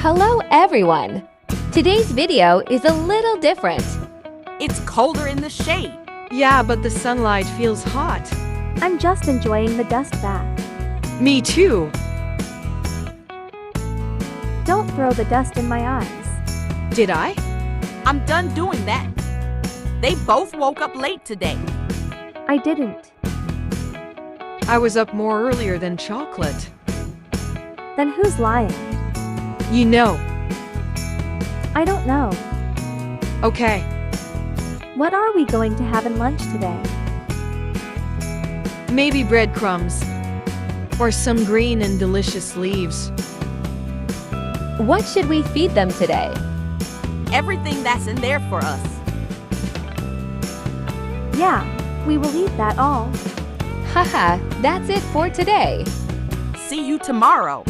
Hello everyone! Today's video is a little different. It's colder in the shade. Yeah, but the sunlight feels hot. I'm just enjoying the dust bath. Me too. Don't throw the dust in my eyes. Did I? I'm done doing that. They both woke up late today. I didn't. I was up more earlier than chocolate. Then who's lying? You know. I don't know. Okay. What are we going to have in lunch today? Maybe breadcrumbs. Or some green and delicious leaves. What should we feed them today? Everything that's in there for us. Yeah, we will eat that all. Haha, that's it for today. See you tomorrow.